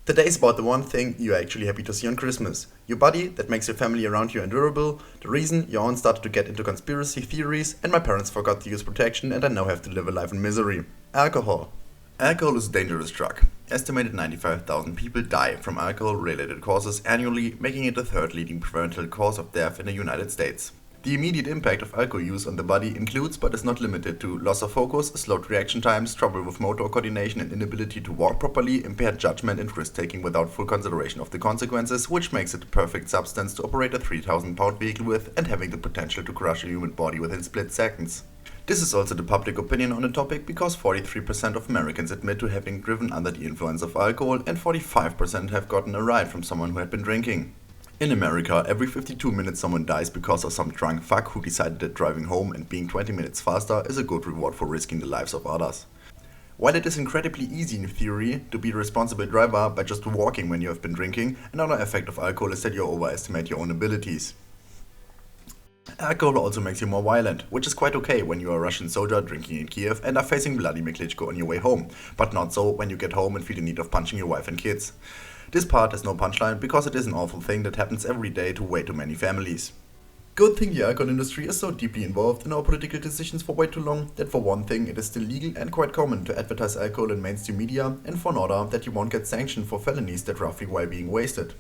Today is about the one thing you're actually happy to see on Christmas. Your body that makes your family around you endurable, the reason your aunt started to get into conspiracy theories, and my parents forgot to use protection and I now have to live a life in misery. Alcohol. Alcohol is a dangerous drug. Estimated 95,000 people die from alcohol-related causes annually, making it the third leading preventable cause of death in the United States. The immediate impact of alcohol use on the body includes, but is not limited to, loss of focus, slowed reaction times, trouble with motor coordination and inability to walk properly, impaired judgment and risk-taking without full consideration of the consequences, which makes it the perfect substance to operate a 3,000-pound vehicle with and having the potential to crush a human body within split seconds. This is also the public opinion on the topic because 43% of Americans admit to having driven under the influence of alcohol and 45% have gotten a ride from someone who had been drinking. In America, every 52 minutes someone dies because of some drunk fuck who decided that driving home and being 20 minutes faster is a good reward for risking the lives of others. While it is incredibly easy in theory to be a responsible driver by just walking when you have been drinking, another effect of alcohol is that you overestimate your own abilities. Alcohol also makes you more violent, which is quite okay when you are a Russian soldier drinking in Kiev and are facing Vladimir Klitschko on your way home, but not so when you get home and feel the need of punching your wife and kids. This part has no punchline because it is an awful thing that happens every day to way too many families. Good thing the alcohol industry is so deeply involved in our political decisions for way too long that for one thing it is still legal and quite common to advertise alcohol in mainstream media, and for another that you won't get sanctioned for felonies that roughly while being wasted.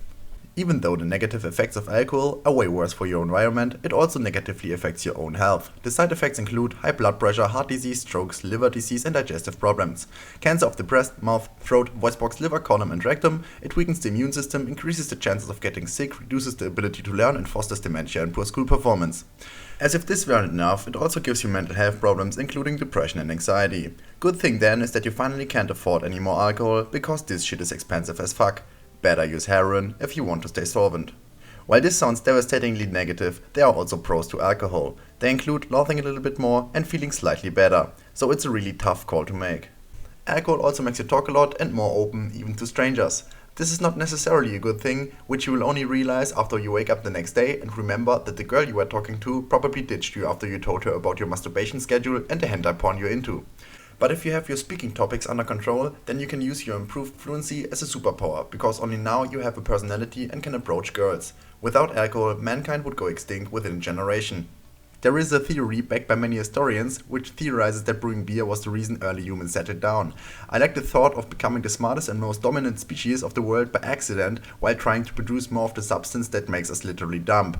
Even though the negative effects of alcohol are way worse for your environment, it also negatively affects your own health. The side effects include high blood pressure, heart disease, strokes, liver disease and digestive problems. Cancer of the breast, mouth, throat, voice box, liver, colon and rectum. It weakens the immune system, increases the chances of getting sick, reduces the ability to learn and fosters dementia and poor school performance. As if this weren't enough, it also gives you mental health problems including depression and anxiety. Good thing then is that you finally can't afford any more alcohol because this shit is expensive as fuck. Better use heroin if you want to stay solvent. While this sounds devastatingly negative, there are also pros to alcohol. They include laughing a little bit more and feeling slightly better, so it's a really tough call to make. Alcohol also makes you talk a lot and more open even to strangers. This is not necessarily a good thing, which you will only realize after you wake up the next day and remember that the girl you were talking to probably ditched you after you told her about your masturbation schedule and the hentai porn you're into. But if you have your speaking topics under control, then you can use your improved fluency as a superpower, because only now you have a personality and can approach girls. Without alcohol, mankind would go extinct within a generation. There is a theory backed by many historians which theorizes that brewing beer was the reason early humans settled down. I like the thought of becoming the smartest and most dominant species of the world by accident while trying to produce more of the substance that makes us literally dumb.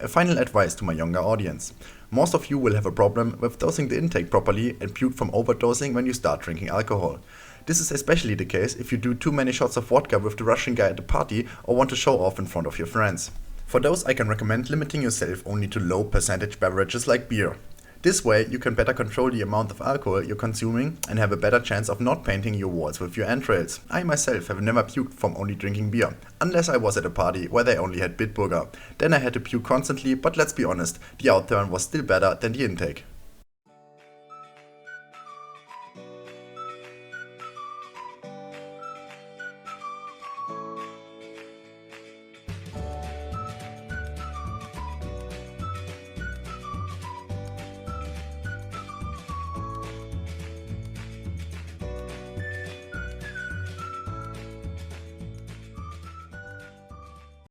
A final advice to my younger audience. Most of you will have a problem with dosing the intake properly and puke from overdosing when you start drinking alcohol. This is especially the case if you do too many shots of vodka with the Russian guy at the party or want to show off in front of your friends. For those I can recommend limiting yourself only to low percentage beverages like beer. This way you can better control the amount of alcohol you're consuming and have a better chance of not painting your walls with your entrails. I myself have never puked from only drinking beer, unless I was at a party where they only had Bitburger. Then I had to puke constantly, but let's be honest, the outturn was still better than the intake.